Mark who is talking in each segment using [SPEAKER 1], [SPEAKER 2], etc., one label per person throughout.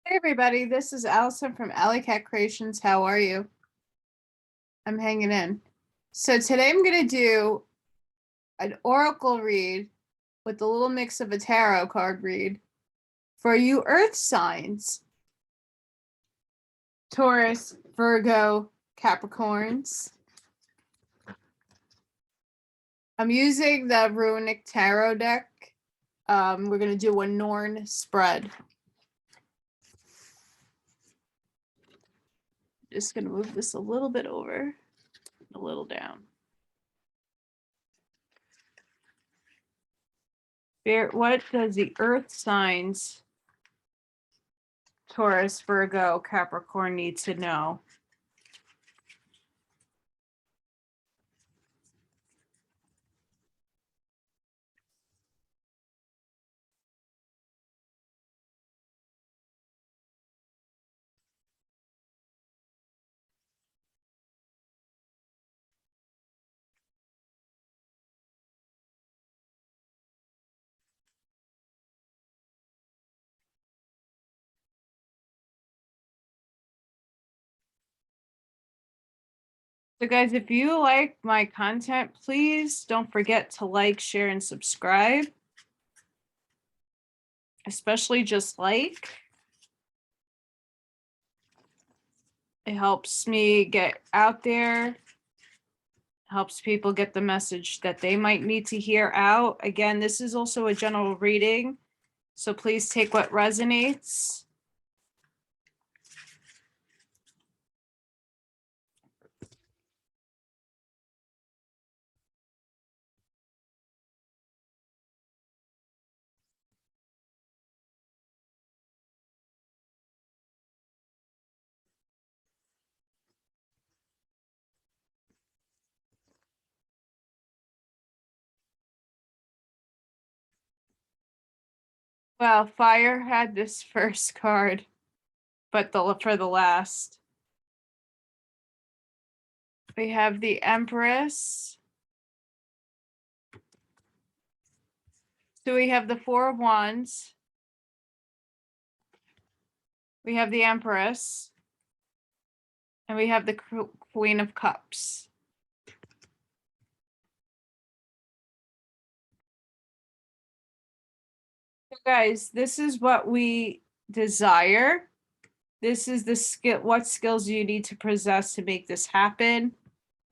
[SPEAKER 1] Hey everybody, this is Allison from Allykatkreations. How are you? I'm hanging in. So today I'm going to do an oracle read with a little mix of a tarot card read for you earth signs. Taurus, Virgo, Capricorns. I'm using the Runic Tarot deck. We're going to do a Norn spread. Just going to move this a little bit over, a little down. What does the earth signs Taurus, Virgo, Capricorn need to know? So guys, if you like my content, please don't forget to like, share, and subscribe. Especially just like. It helps me get out there. Helps people get the message that they might need to hear out. Again, this is also a general reading, so please take what resonates. Well, fire had this first card, but for the last. We have the Empress. So we have the Four of Wands. We have the Empress. And we have the Queen of Cups. So guys, this is what we desire. This is the skill, what skills you need to possess to make this happen.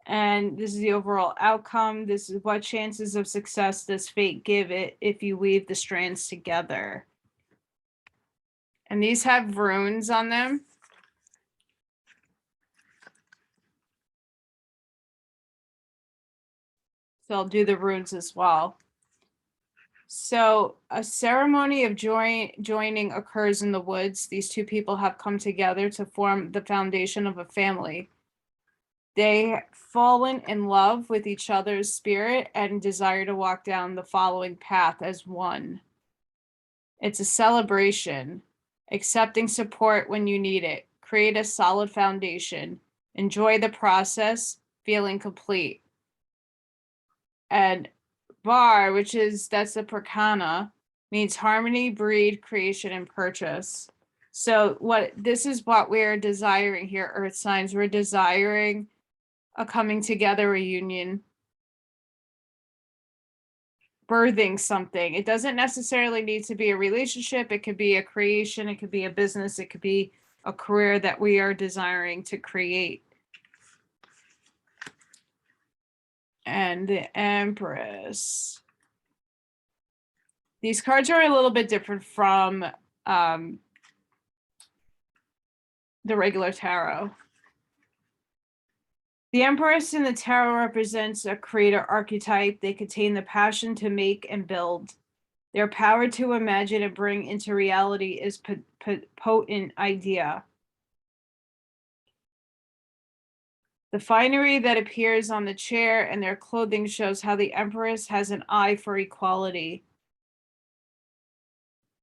[SPEAKER 1] And this is the overall outcome. This is what chances of success does fate give it if you weave the strands together. And these have runes on them. So I'll do the runes as well. So a ceremony of joining occurs in the woods. These two people have come together to form the foundation of a family. They fallen in love with each other's spirit and desire to walk down the following path as one. It's a celebration, accepting support when you need it, create a solid foundation, enjoy the process, feeling complete. And Var, that's the prakana, means harmony, breed, creation, and purchase. So this is what we're desiring here, earth signs. We're desiring a coming together reunion, birthing something. It doesn't necessarily need to be a relationship. It could be a creation. It could be a business. It could be a career that we are desiring to create. And the Empress. These cards are a little bit different from the regular tarot. The Empress in the tarot represents a creator archetype. They contain the passion to make and build. Their power to imagine and bring into reality is potent idea. The finery that appears on the chair and their clothing shows how the Empress has an eye for equality.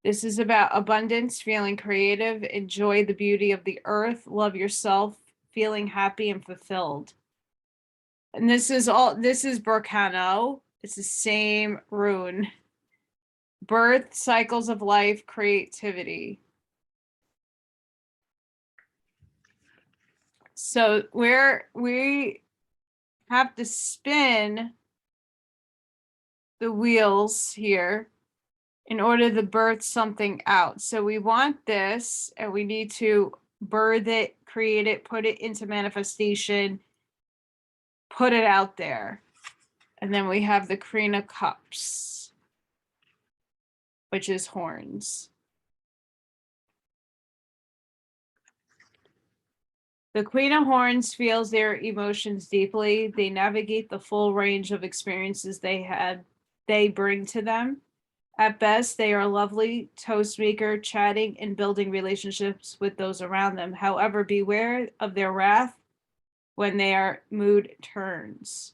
[SPEAKER 1] This is about abundance, feeling creative, enjoy the beauty of the earth, love yourself, feeling happy and fulfilled. And this is Berkano. It's the same rune. Birth, cycles of life, creativity. So we have to spin the wheels here in order to birth something out. So we want this, and we need to birth it, create it, put it into manifestation, put it out there. And then we have the Queen of Cups, which is horns. The Queen of Horns feels their emotions deeply. They navigate the full range of experiences they bring to them. At best, they are a lovely toast maker, chatting and building relationships with those around them. However, beware of their wrath when their mood turns.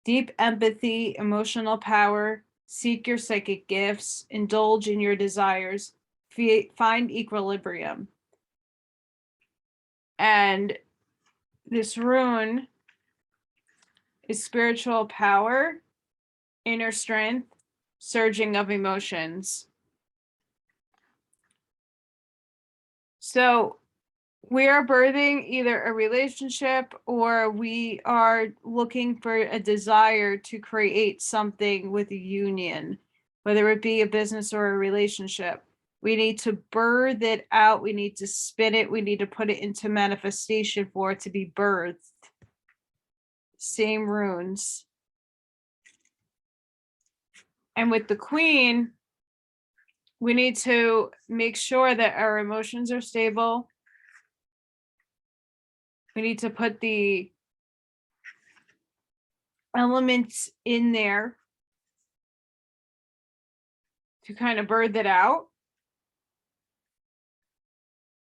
[SPEAKER 1] Deep empathy, emotional power, seek your psychic gifts, indulge in your desires, find equilibrium. And this rune is spiritual power, inner strength, surging of emotions. So we are birthing either a relationship, or we are looking for a desire to create something with a union, whether it be a business or a relationship. We need to birth it out. We need to spin it. We need to put it into manifestation for it to be birthed. Same runes. And with the Queen, we need to make sure that our emotions are stable. We need to put the elements in there to kind of birth it out.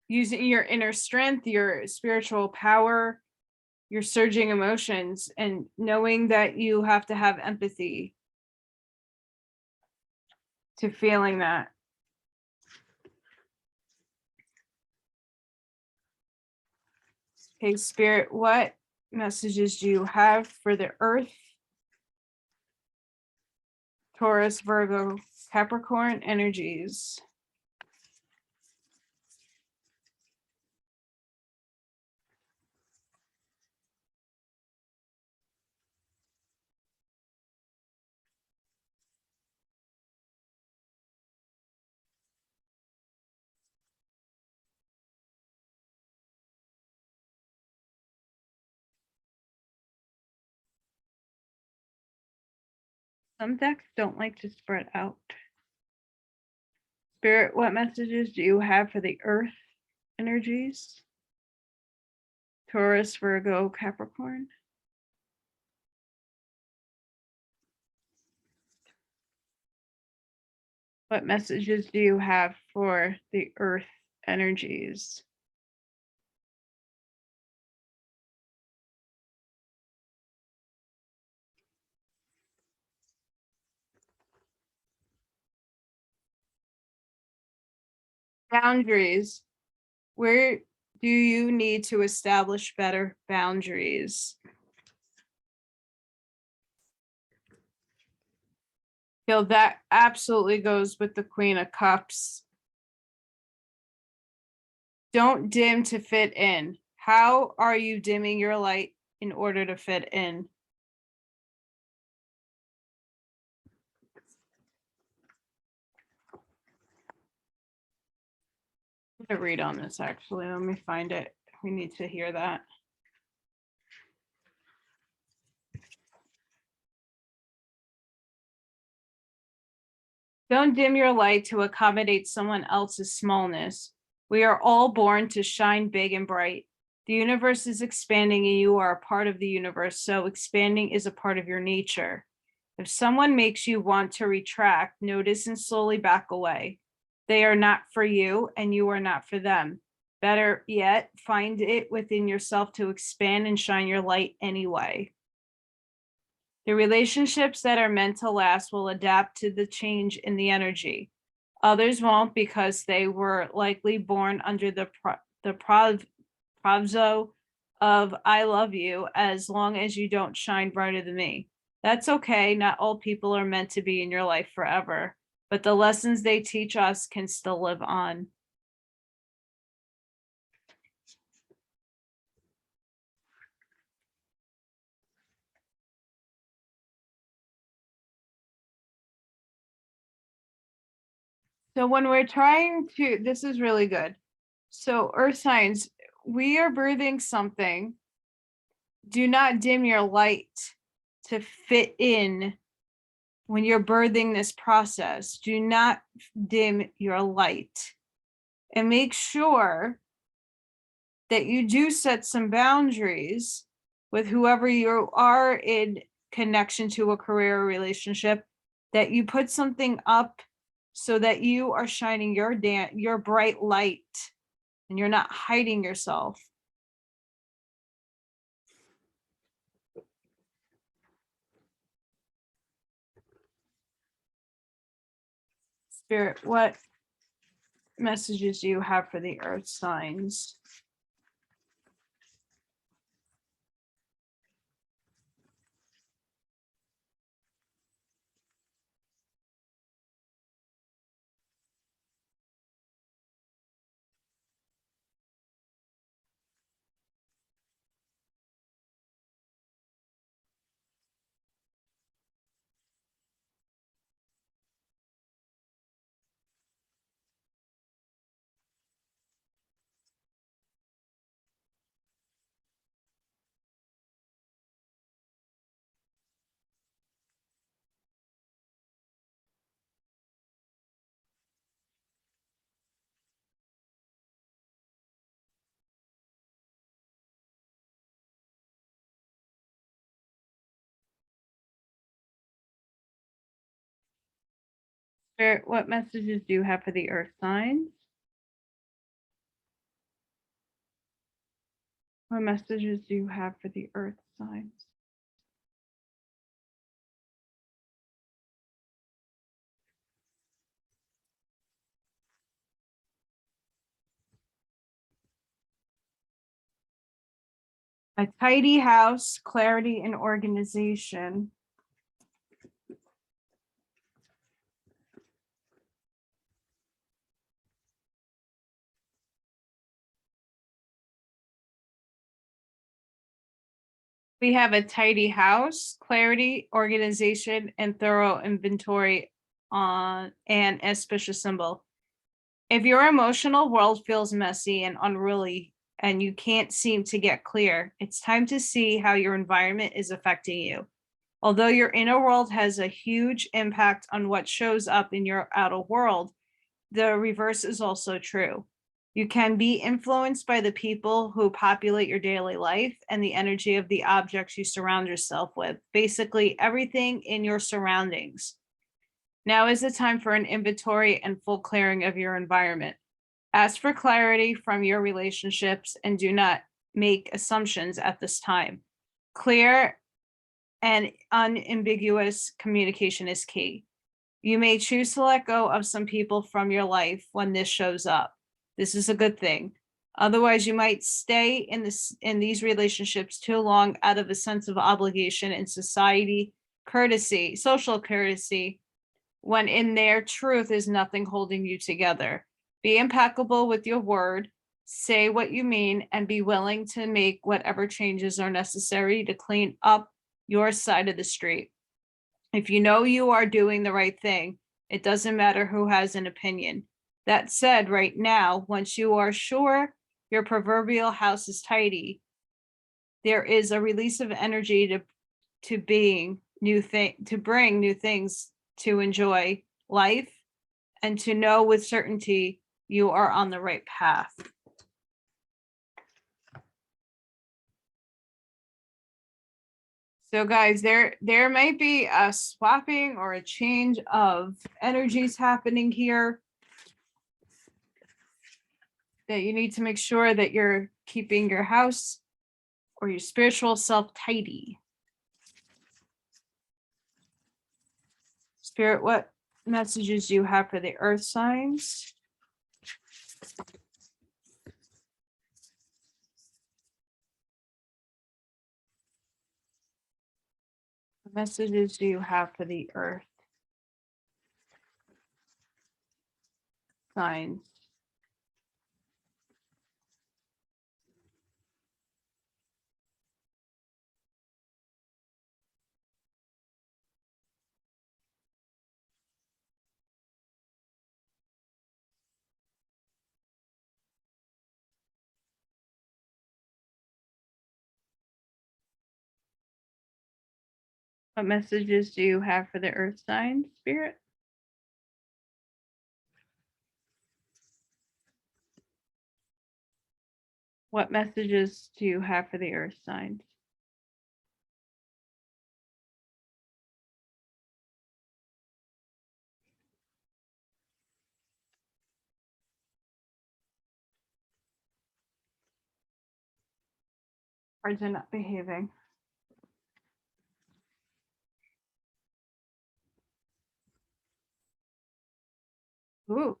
[SPEAKER 1] Using your inner strength, your spiritual power, your surging emotions, and knowing that you have to have empathy to feeling that. Okay, Spirit, what messages do you have for the Earth, Taurus, Virgo, Capricorn energies? Some decks don't like to spread out. Spirit, what messages do you have for the Earth energies? Taurus, Virgo, Capricorn. What messages do you have for the Earth energies? Boundaries. Where do you need to establish better boundaries? Feel that absolutely goes with the Queen of Cups. Don't dim to fit in. How are you dimming your light in order to fit in? I'm gonna read on this actually. Let me find it. We need to hear that. Don't dim your light to accommodate someone else's smallness. We are all born to shine big and bright. The universe is expanding and you are a part of the universe, so expanding is a part of your nature. If someone makes you want to retract, notice and slowly back away. They are not for you and you are not for them. Better yet, find it within yourself to expand and shine your light anyway. The relationships that are meant to last will adapt to the change in the energy. Others won't because they were likely born under the proviso of I love you as long as you don't shine brighter than me. That's okay. Not all people are meant to be in your life forever, but the lessons they teach us can still live on. So when we're trying to, this is really good. So earth signs, we are birthing something. Do not dim your light to fit in when you're birthing this process. Do not dim your light, and make sure that you do set some boundaries with whoever you are in connection to a career or relationship, that you put something up so that you are shining your bright light and you're not hiding yourself. Spirit, what messages do you have for the earth signs? Spirit, what messages do you have for the earth signs? What messages do you have for the earth signs? A tidy house, clarity and organization. We have a tidy house, clarity, organization, and thorough inventory on an auspicious symbol. If your emotional world feels messy and unruly and you can't seem to get clear, it's time to see how your environment is affecting you. Although your inner world has a huge impact on what shows up in your outer world, the reverse is also true. You can be influenced by the people who populate your daily life and the energy of the objects you surround yourself with, basically everything in your surroundings. Now is the time for an inventory and full clearing of your environment. Ask for clarity from your relationships and do not make assumptions at this time. Clear and unambiguous communication is key. You may choose to let go of some people from your life when this shows up. This is a good thing. Otherwise, you might stay in these relationships too long out of a sense of obligation and society courtesy, social courtesy, when in their truth is nothing holding you together. Be impeccable with your word, say what you mean, and be willing to make whatever changes are necessary to clean up your side of the street. If you know you are doing the right thing, it doesn't matter who has an opinion. That said, right now, once you are sure your proverbial house is tidy, there is a release of energy to bring new things to enjoy life and to know with certainty you are on the right path. So guys, there might be a swapping or a change of energies happening here, that you need to make sure that you're keeping your house or your spiritual self tidy. Spirit, what messages do you have for the earth signs? What messages do you have for the earth signs? What messages do you have for the earth sign, Spirit? What messages do you have for the earth signs? Cards are not behaving. Ooh.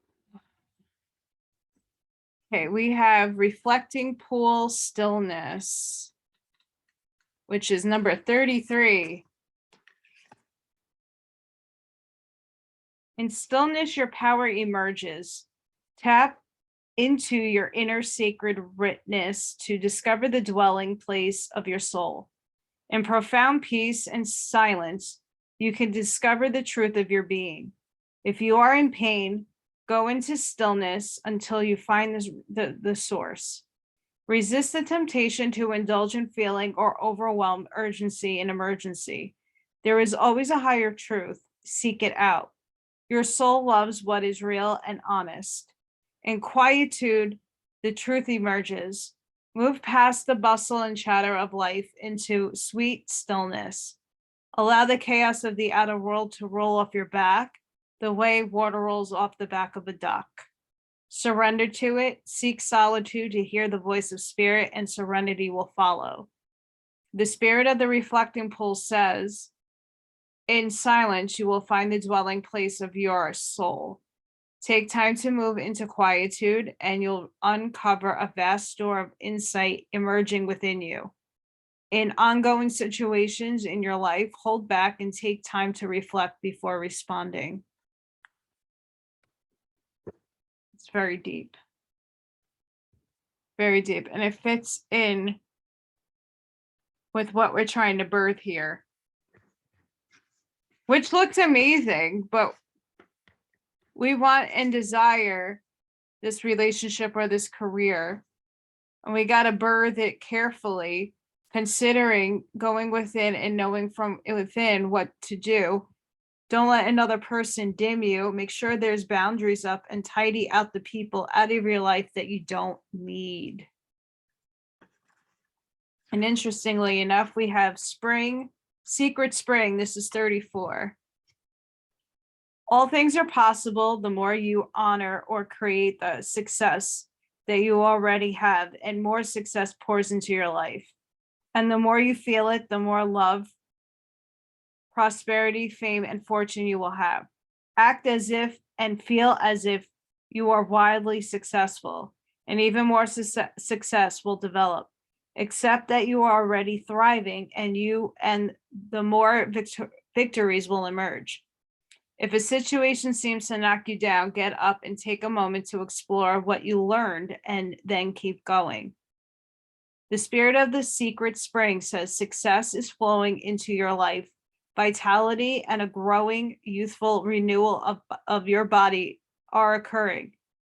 [SPEAKER 1] Okay, we have reflecting pool stillness, which is number 33. In stillness, your power emerges. Tap into your inner sacred witness to discover the dwelling place of your soul. In profound peace and silence, you can discover the truth of your being. If you are in pain, go into stillness until you find the source. Resist the temptation to indulge in feeling or overwhelm urgency and emergency. There is always a higher truth. Seek it out. Your soul loves what is real and honest. In quietude, the truth emerges. Move past the bustle and chatter of life into sweet stillness. Allow the chaos of the outer world to roll off your back, the way water rolls off the back of a duck. Surrender to it, seek solitude to hear the voice of spirit, and serenity will follow. The spirit of the reflecting pool says, in silence, you will find the dwelling place of your soul. Take time to move into quietude, and you'll uncover a vast store of insight emerging within you. In ongoing situations in your life, hold back and take time to reflect before responding. It's very deep. Very deep. And it fits in with what we're trying to birth here, which looks amazing, but we want and desire this relationship or this career, and we got to birth it carefully, considering going within and knowing from within what to do. Don't let another person dim you. Make sure there's boundaries up and tidy out the people out of your life that you don't need. And interestingly enough, we have spring, secret spring. This is 34. All things are possible the more you honor or create the success that you already have, and more success pours into your life. And the more you feel it, the more love, prosperity, fame, and fortune you will have. Act as if and feel as if you are wildly successful, and even more success will develop. Accept that you are already thriving, and the more victories will emerge. If a situation seems to knock you down, get up and take a moment to explore what you learned and then keep going. The spirit of the secret spring says success is flowing into your life. Vitality and a growing youthful renewal of your body are occurring.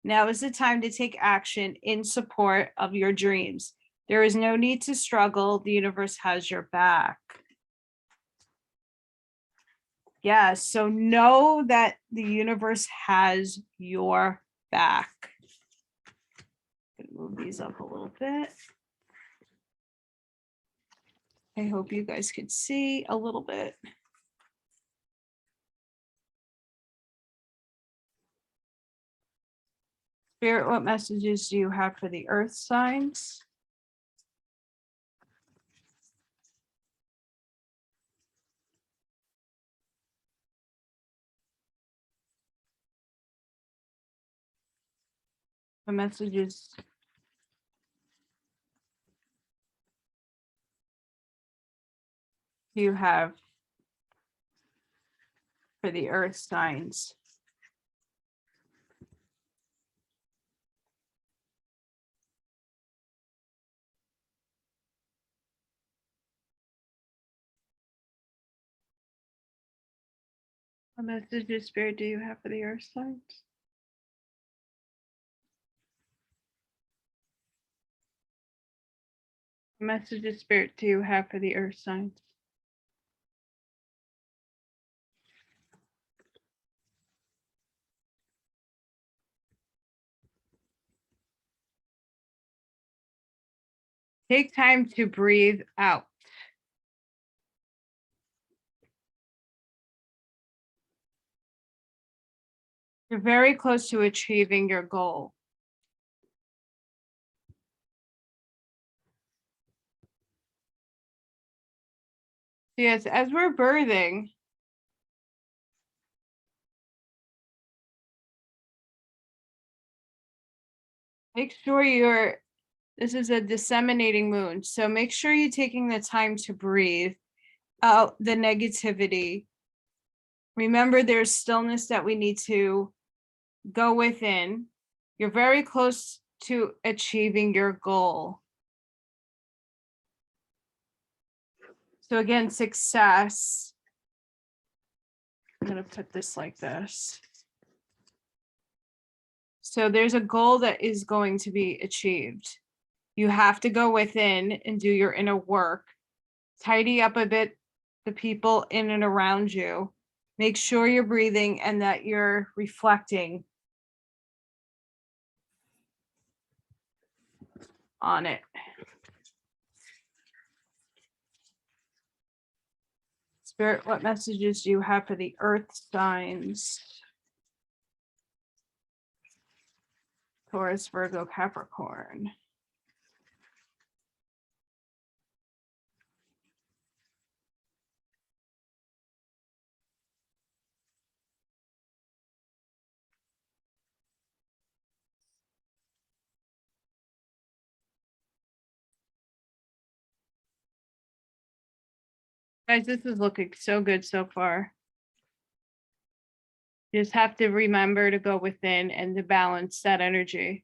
[SPEAKER 1] Now is the time to take action in support of your dreams. There is no need to struggle. The universe has your back. Yeah, so know that the universe has your back. I'm gonna move these up a little bit. I hope you guys could see a little bit. Spirit, what messages do you have for the earth signs? What messages do you have for the earth signs? What messages, Spirit, do you have for the earth signs? What messages, Spirit, do you have for the earth signs? Take time to breathe out. You're very close to achieving your goal. Yes, as we're birthing, make sure this is a disseminating moon, so make sure you're taking the time to breathe out the negativity. Remember, there's stillness that we need to go within. You're very close to achieving your goal. So again, success. I'm going to put this like this. So there's a goal that is going to be achieved. You have to go within and do your inner work. Tidy up a bit the people in and around you. Make sure you're breathing and that you're reflecting on it. Spirit, what messages do you have for the earth signs? Taurus, Virgo, Capricorn. Guys, this is looking so good so far. You just have to remember to go within and to balance that energy.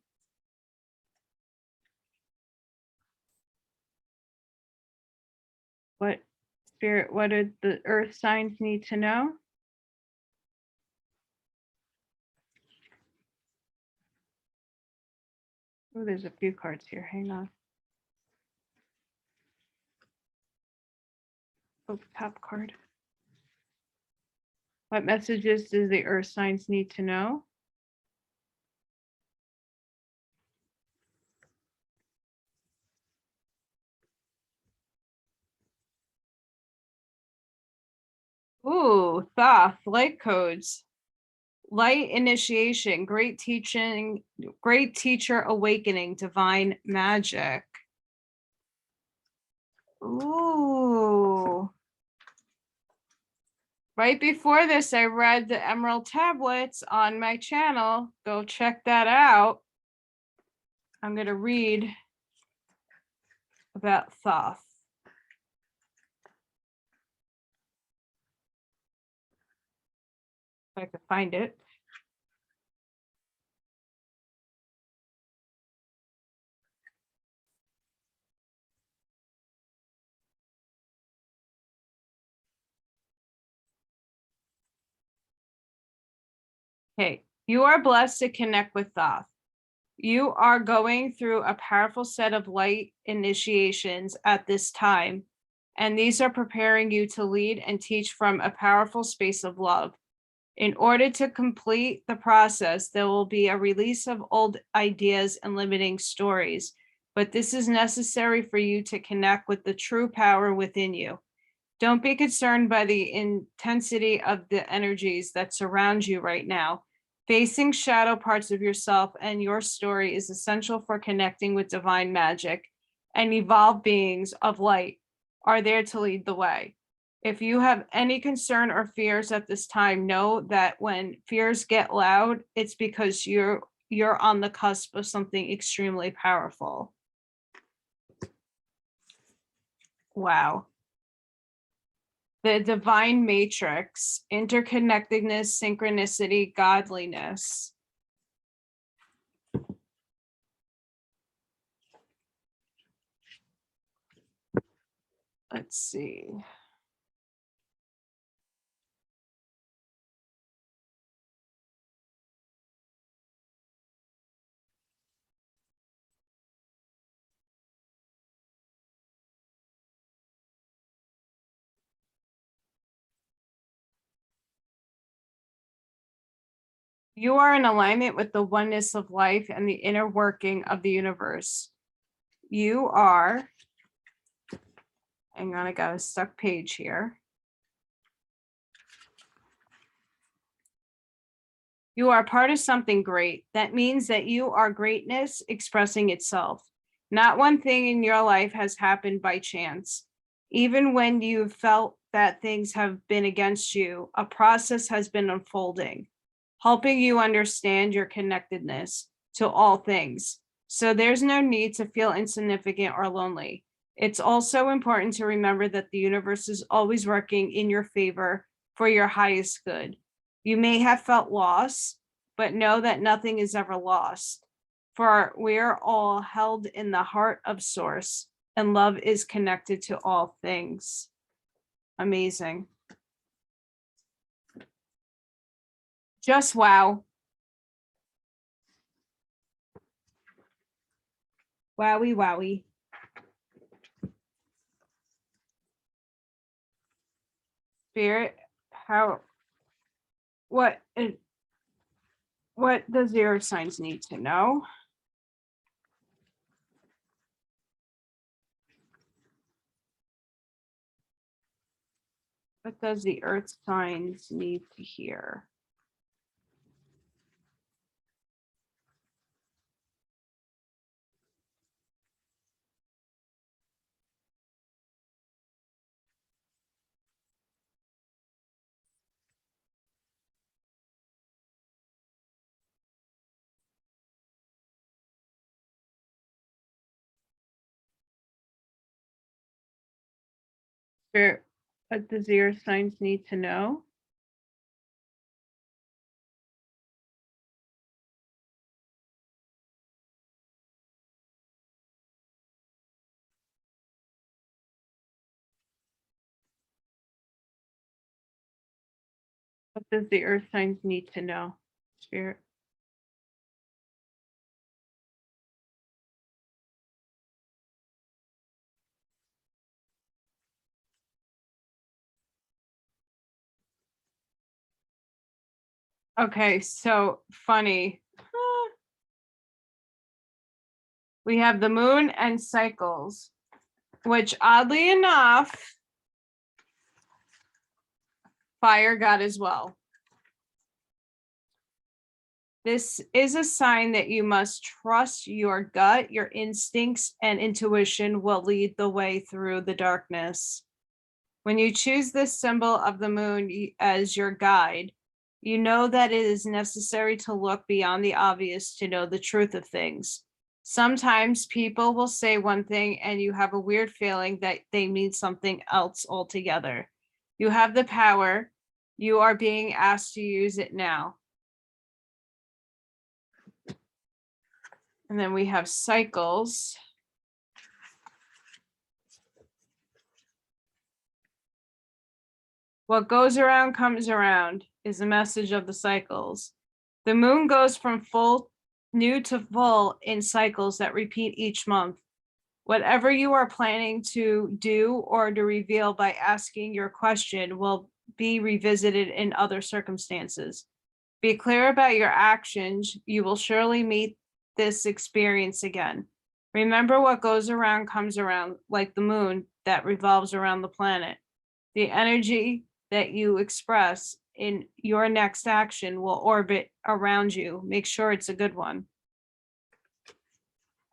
[SPEAKER 1] What spirit, what did the earth signs need to know? Oh, there's a few cards here. Hang on. Oh, top card. What messages does the earth signs need to know? Ooh, Thoth, light codes. Light initiation, great teaching, great teacher awakening, divine magic. Ooh. Right before this, I read the Emerald Tablets on my channel. Go check that out. I'm going to read about Thoth. If I could find it. Okay, you are blessed to connect with Thoth. You are going through a powerful set of light initiations at this time, and these are preparing you to lead and teach from a powerful space of love. In order to complete the process, there will be a release of old ideas and limiting stories, but this is necessary for you to connect with the true power within you. Don't be concerned by the intensity of the energies that surround you right now. Facing shadow parts of yourself and your story is essential for connecting with divine magic, and evolved beings of light are there to lead the way. If you have any concern or fears at this time, know that when fears get loud, it's because you're on the cusp of something extremely powerful. Wow. The divine matrix, interconnectedness, synchronicity, godliness. Let's see. You are in alignment with the oneness of life and the inner working of the universe. You are Hang on, I got a stuck page here. You are part of something great. That means that you are greatness expressing itself. Not one thing in your life has happened by chance. Even when you felt that things have been against you, a process has been unfolding, helping you understand your connectedness to all things. So there's no need to feel insignificant or lonely. It's also important to remember that the universe is always working in your favor for your highest good. You may have felt loss, but know that nothing is ever lost. For we're all held in the heart of Source, and love is connected to all things. Amazing. Just wow. Wowie, wowie. Spirit, what does your signs need to know? What does the earth signs need to hear? Spirit, what does the earth signs need to know? What does the earth signs need to know? Spirit. Okay, so funny. We have the moon and cycles, which oddly enough, fire got as well. This is a sign that you must trust your gut, your instincts, and intuition will lead the way through the darkness. When you choose this symbol of the moon as your guide, you know that it is necessary to look beyond the obvious to know the truth of things. Sometimes people will say one thing and you have a weird feeling that they mean something else altogether. You have the power. You are being asked to use it now. And then we have cycles. What goes around comes around is the message of the cycles. The moon goes from full new to full in cycles that repeat each month. Whatever you are planning to do or to reveal by asking your question will be revisited in other circumstances. Be clear about your actions. You will surely meet this experience again. Remember, what goes around comes around, like the moon that revolves around the planet. The energy that you express in your next action will orbit around you. Make sure it's a good one.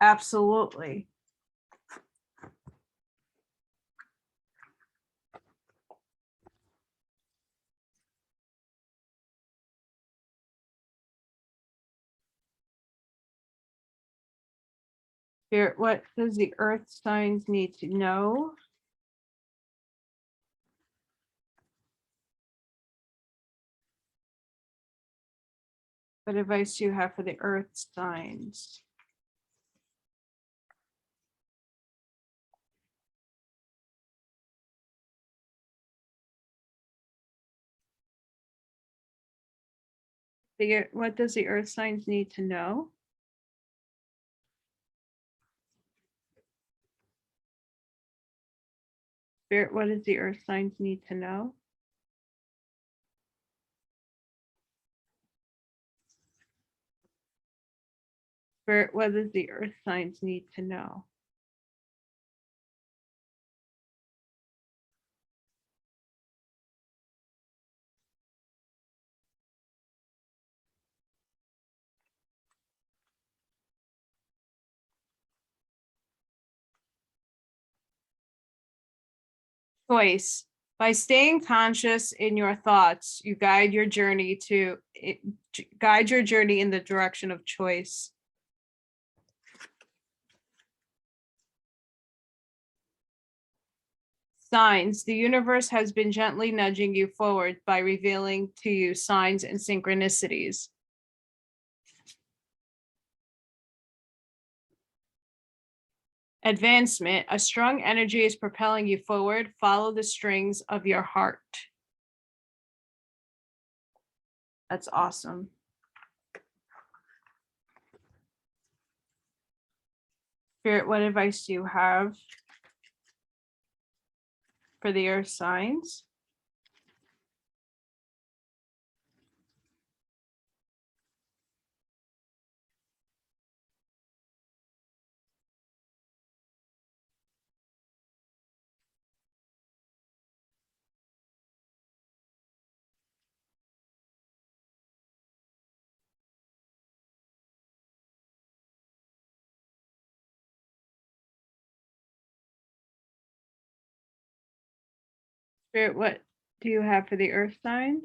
[SPEAKER 1] Absolutely. Spirit, what does the earth signs need to know? What advice do you have for the earth signs? What does the earth signs need to know? Spirit, what does the earth signs need to know? Spirit, what does the earth signs need to know? Choice. By staying conscious in your thoughts, you guide your journey in the direction of choice. Signs. The universe has been gently nudging you forward by revealing to you signs and synchronicities. Advancement. A strong energy is propelling you forward. Follow the strings of your heart. That's awesome. Spirit, what advice do you have for the earth signs? Spirit, what do you have for the earth signs?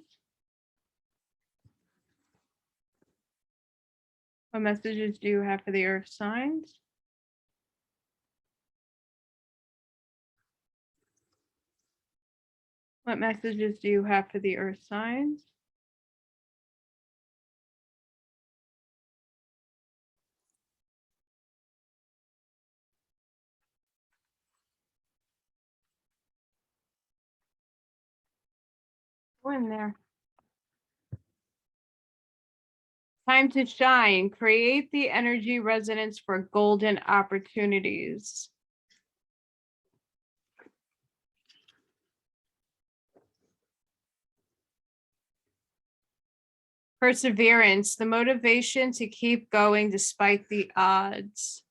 [SPEAKER 1] What messages do you have for the earth signs? What messages do you have for the earth signs? Go in there. Time to shine. Create the energy resonance for golden opportunities. Perseverance, the motivation to keep going despite the odds.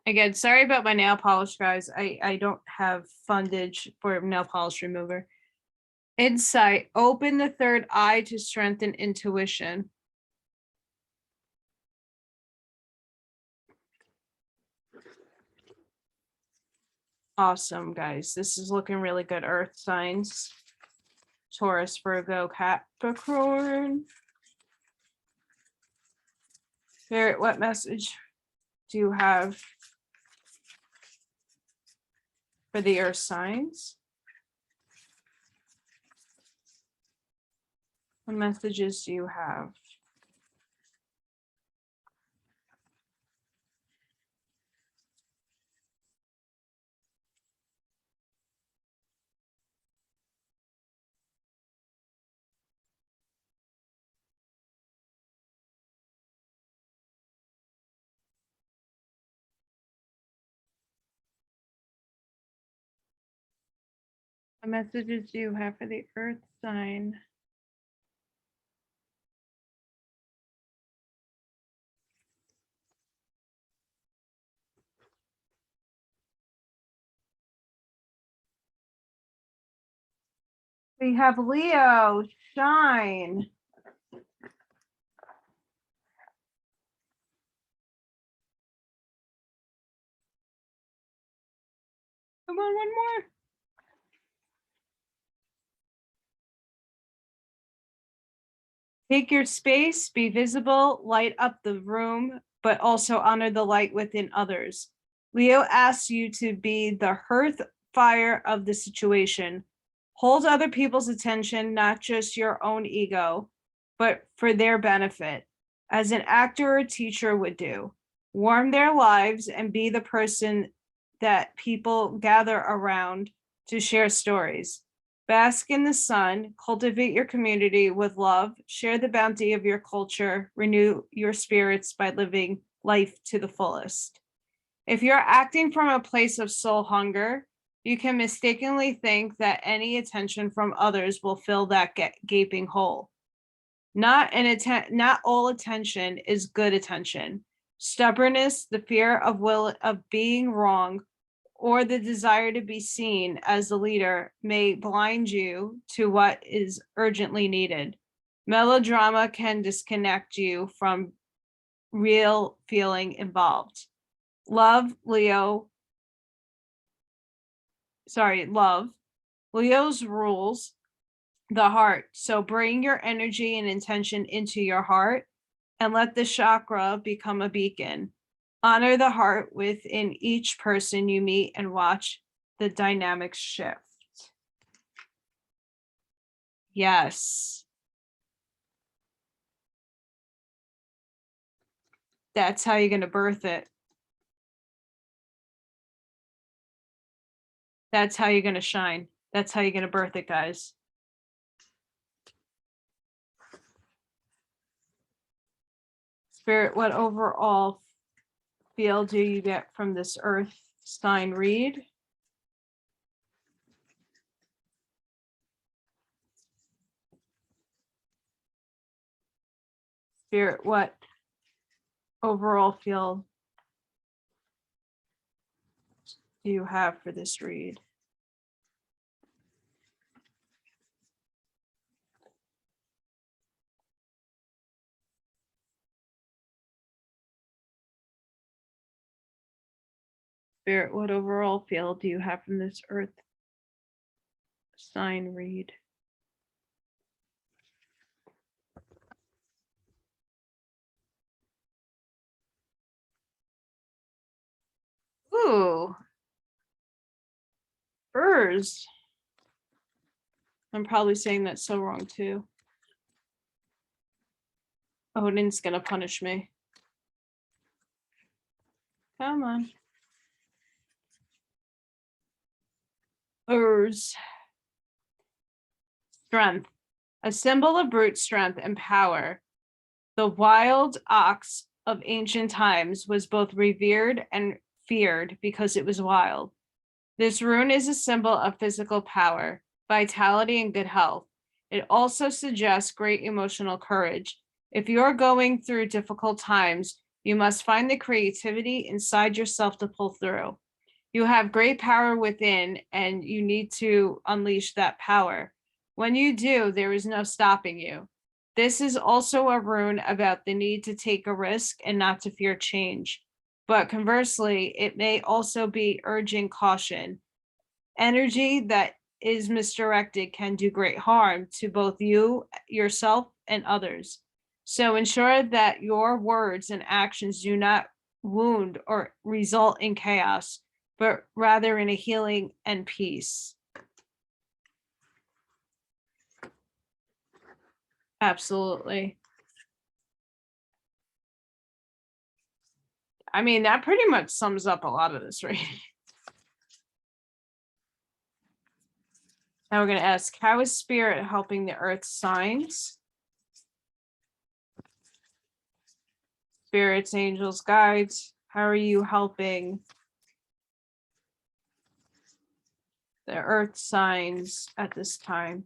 [SPEAKER 1] Again, sorry about my nail polish, guys. I don't have fundage for nail polish remover. Insight, open the third eye to strengthen intuition. Awesome, guys. This is looking really good. Earth signs. Taurus, Virgo, Capricorn. Spirit, what message do you have for the earth signs? What messages do you have? What messages do you have for the earth sign? We have Leo, shine. Come on, one more. Take your space, be visible, light up the room, but also honor the light within others. Leo asks you to be the hearth fire of the situation. Hold other people's attention, not just your own ego, but for their benefit, as an actor or teacher would do. Warm their lives and be the person that people gather around to share stories. Bask in the sun, cultivate your community with love, share the bounty of your culture, renew your spirits by living life to the fullest. If you're acting from a place of soul hunger, you can mistakenly think that any attention from others will fill that gaping hole. Not all attention is good attention. Stubbornness, the fear of being wrong, or the desire to be seen as the leader may blind you to what is urgently needed. Melodrama can disconnect you from real feeling involved. Love, Leo. love. Leo's rules the heart. So bring your energy and intention into your heart and let the chakra become a beacon. Honor the heart within each person you meet and watch the dynamics shift. Yes. That's how you're going to birth it. That's how you're going to shine. That's how you're going to birth it, guys. Spirit, what overall feel do you get from this earth sign read? Spirit, what overall feel do you have for this read? Spirit, what overall feel do you have from this earth sign read? Ooh. Urs. I'm probably saying that so wrong too. Odin's gonna punish me. Come on. Urs. Strength. A symbol of brute strength and power. The wild ox of ancient times was both revered and feared because it was wild. This rune is a symbol of physical power, vitality, and good health. It also suggests great emotional courage. If you're going through difficult times, you must find the creativity inside yourself to pull through. You have great power within, and you need to unleash that power. When you do, there is no stopping you. This is also a rune about the need to take a risk and not to fear change. But conversely, it may also be urging caution. Energy that is misdirected can do great harm to both you, yourself, and others. So ensure that your words and actions do not wound or result in chaos, but rather in a healing and peace. Absolutely. I mean, that pretty much sums up a lot of this reading. Now we're going to ask, how is spirit helping the earth signs? Spirits, angels, guides, how are you helping the earth signs at this time?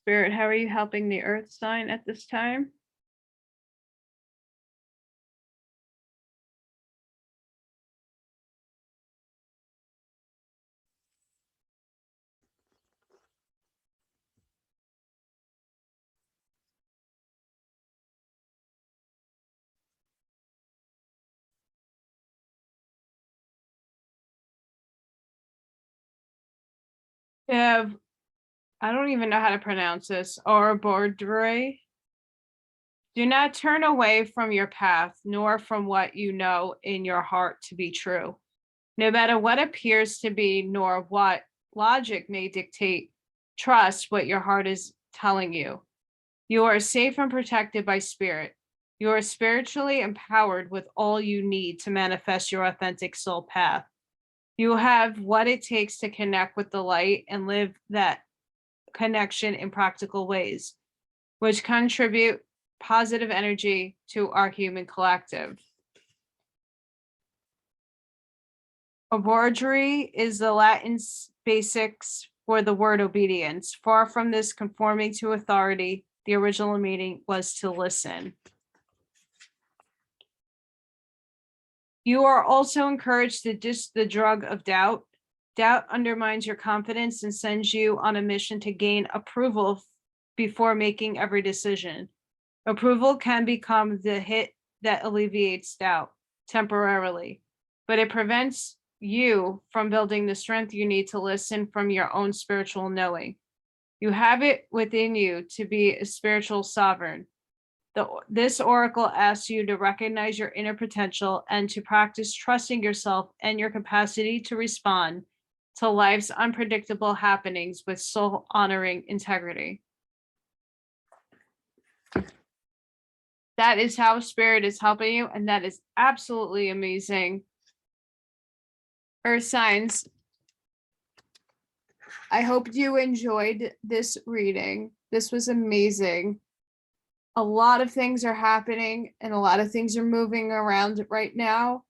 [SPEAKER 1] Spirit, how are you helping the earth sign at this time? Yeah, I don't even know how to pronounce this. Arbordre. Do not turn away from your path, nor from what you know in your heart to be true. No matter what appears to be, nor what logic may dictate, trust what your heart is telling you. You are safe and protected by spirit. You are spiritually empowered with all you need to manifest your authentic soul path. You have what it takes to connect with the light and live that connection in practical ways, which contribute positive energy to our human collective. Obordry is the Latin basics for the word obedience. Far from this conforming to authority, the original meaning was to listen. You are also encouraged to ditch the drug of doubt. Doubt undermines your confidence and sends you on a mission to gain approval before making every decision. Approval can become the hit that alleviates doubt temporarily, but it prevents you from building the strength you need to listen from your own spiritual knowing. You have it within you to be a spiritual sovereign. This oracle asks you to recognize your inner potential and to practice trusting yourself and your capacity to respond to life's unpredictable happenings with soul honoring integrity. That is how Spirit is helping you, and that is absolutely amazing. Earth signs, I hope you enjoyed this reading. This was amazing. A lot of things are happening and a lot of things are moving around right now.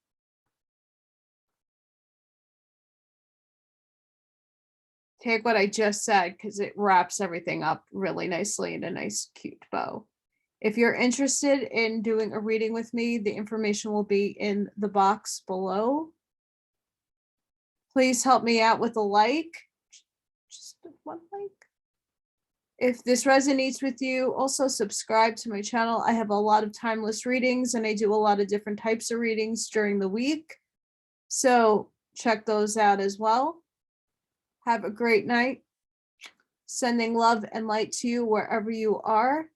[SPEAKER 1] Take what I just said because it wraps everything up really nicely in a nice, cute bow. If you're interested in doing a reading with me, the information will be in the box below. Please help me out with a like. Just one like. If this resonates with you, also subscribe to my channel. I have a lot of timeless readings and I do a lot of different types of readings during the week. So check those out as well. Have a great night. Sending love and light to you wherever you are.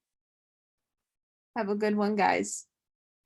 [SPEAKER 1] Have a good one, guys.